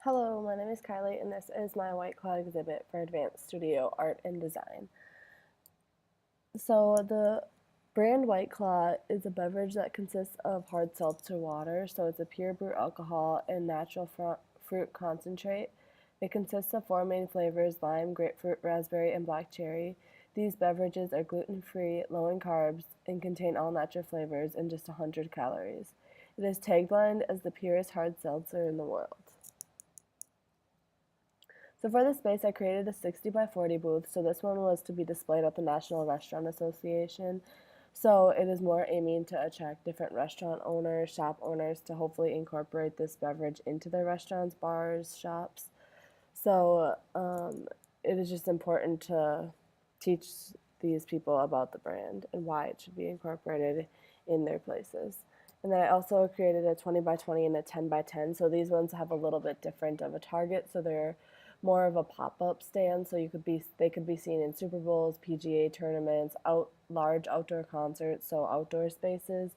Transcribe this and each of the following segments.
Hello, my name is Kylie, and this is my WhiteClaw exhibit for Advanced Studio Art and Design. So the brand WhiteClaw is a beverage that consists of hard seltzer water, so it's a pure brute alcohol and natural fruit concentrate. It consists of four main flavors: lime, grapefruit, raspberry, and black cherry. These beverages are gluten-free, low in carbs, and contain all natural flavors and just 100 calories. It is taglined as the purest hard seltzer in the world. So for this space, I created a 60 by 40 booth. So this one was to be displayed at the National Restaurant Association. So it is more aiming to attract different restaurant owners, shop owners to hopefully incorporate this beverage into their restaurants, bars, shops. So it is just important to teach these people about the brand and why it should be incorporated in their places. And then I also created a 20 by 20 and a 10 by 10. So these ones have a little bit different of a target. So they're more of a pop-up stand. So they could be seen in Super Bowls, PGA tournaments, large outdoor concerts, so outdoor spaces.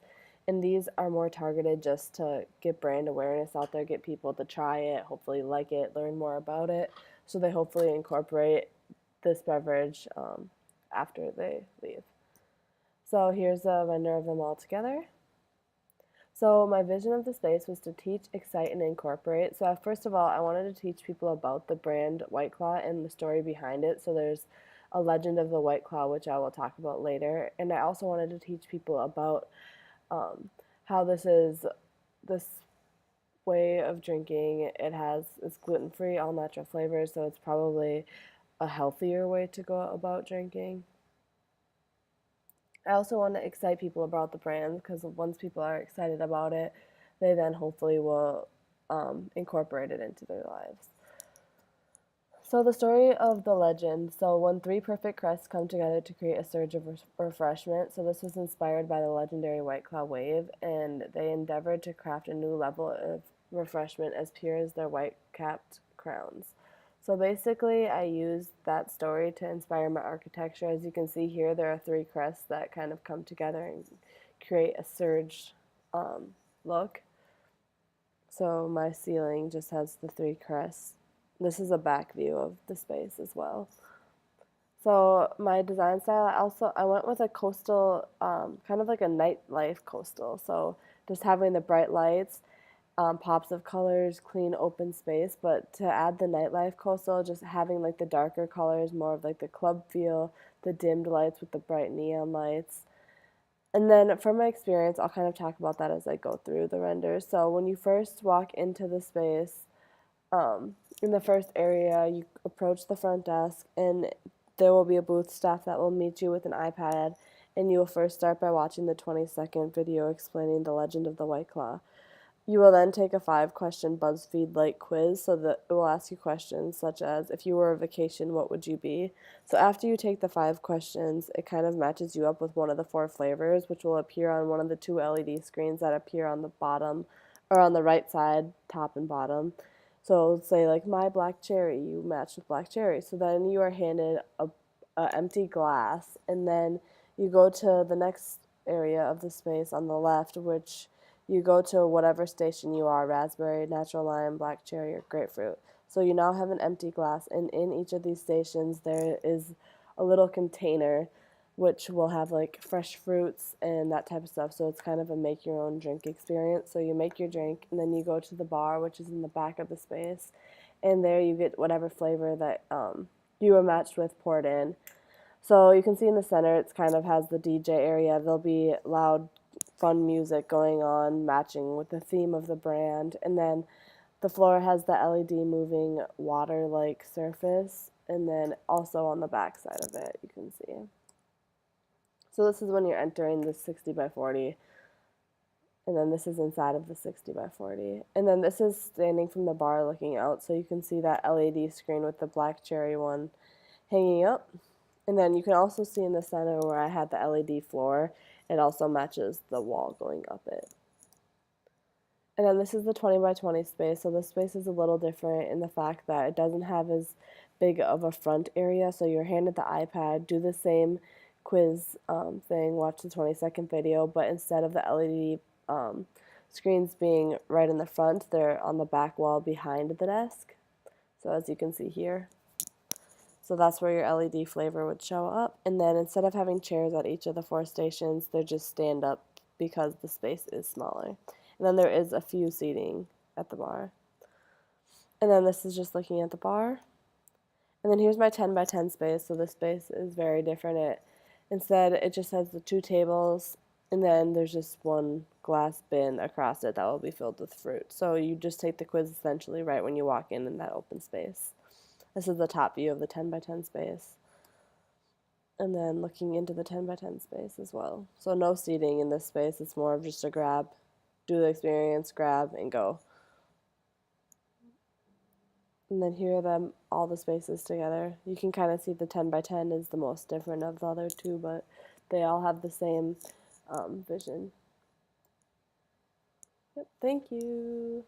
And these are more targeted just to get brand awareness out there, get people to try it, hopefully like it, learn more about it. So they hopefully incorporate this beverage after they leave. So here's a render of them all together. So my vision of the space was to teach, excite, and incorporate. So first of all, I wanted to teach people about the brand WhiteClaw and the story behind it. So there's a legend of the WhiteClaw, which I will talk about later. And I also wanted to teach people about how this way of drinking. It's gluten-free, all natural flavors, so it's probably a healthier way to go about drinking. I also want to excite people about the brand because once people are excited about it, they then hopefully will incorporate it into their lives. So the story of the legend. So when three perfect crests come together to create a surge of refreshment. So this was inspired by the legendary WhiteClaw wave, and they endeavored to craft a new level of refreshment as pure as their white-capped crowns. So basically, I used that story to inspire my architecture. As you can see here, there are three crests that kind of come together and create a surge look. So my ceiling just has the three crests. This is a back view of the space as well. So my design style, I went with a coastal, kind of like a nightlife coastal. So just having the bright lights, pops of colors, clean open space. But to add the nightlife coastal, just having like the darker colors, more of like the club feel, the dimmed lights with the bright neon lights. And then from my experience, I'll kind of talk about that as I go through the renders. So when you first walk into the space, in the first area, you approach the front desk, and there will be a booth staff that will meet you with an iPad, and you will first start by watching the 20-second video explaining the legend of the WhiteClaw. You will then take a 5-question BuzzFeed-like quiz, so that it will ask you questions such as, if you were on vacation, what would you be? So after you take the 5 questions, it kind of matches you up with one of the 4 flavors, which will appear on one of the 2 LED screens that appear on the bottom, or on the right side, top and bottom. So say like my black cherry, you match with black cherry. So then you are handed a empty glass, and then you go to the next area of the space on the left, which you go to whatever station you are: raspberry, natural lime, black cherry, or grapefruit. So you now have an empty glass, and in each of these stations there is a little container which will have like fresh fruits and that type of stuff. So it's kind of a make your own drink experience. So you make your drink, and then you go to the bar, which is in the back of the space, and there you get whatever flavor that you were matched with poured in. So you can see in the center, it kind of has the DJ area. There'll be loud, fun music going on, matching with the theme of the brand. And then the floor has the LED moving water-like surface, and then also on the back side of it, you can see. So this is when you're entering the 60 by 40, and then this is inside of the 60 by 40. And then this is standing from the bar looking out, so you can see that LED screen with the black cherry one hanging up. And then you can also see in the center where I had the LED floor, it also matches the wall going up it. And then this is the 20 by 20 space, so this space is a little different in the fact that it doesn't have as big of a front area, so you're handed the iPad, do the same quiz thing, watch the 20-second video, but instead of the LED screens being right in the front, they're on the back wall behind the desk. So as you can see here. So that's where your LED flavor would show up. And then instead of having chairs at each of the 4 stations, they're just stand up because the space is smaller. And then there is a few seating at the bar. And then this is just looking at the bar. And then here's my 10 by 10 space. So this space is very different. Instead, it just has the 2 tables, and then there's just one glass bin across it that will be filled with fruit. So you just take the quiz essentially right when you walk in that open space. This is the top view of the 10 by 10 space. And then looking into the 10 by 10 space as well. So no seating in this space. It's more of just a grab, do the experience, grab, and go. And then here are all the spaces together. You can kind of see the 10 by 10 is the most different of the other 2, but they all have the same vision. Yep, thank you.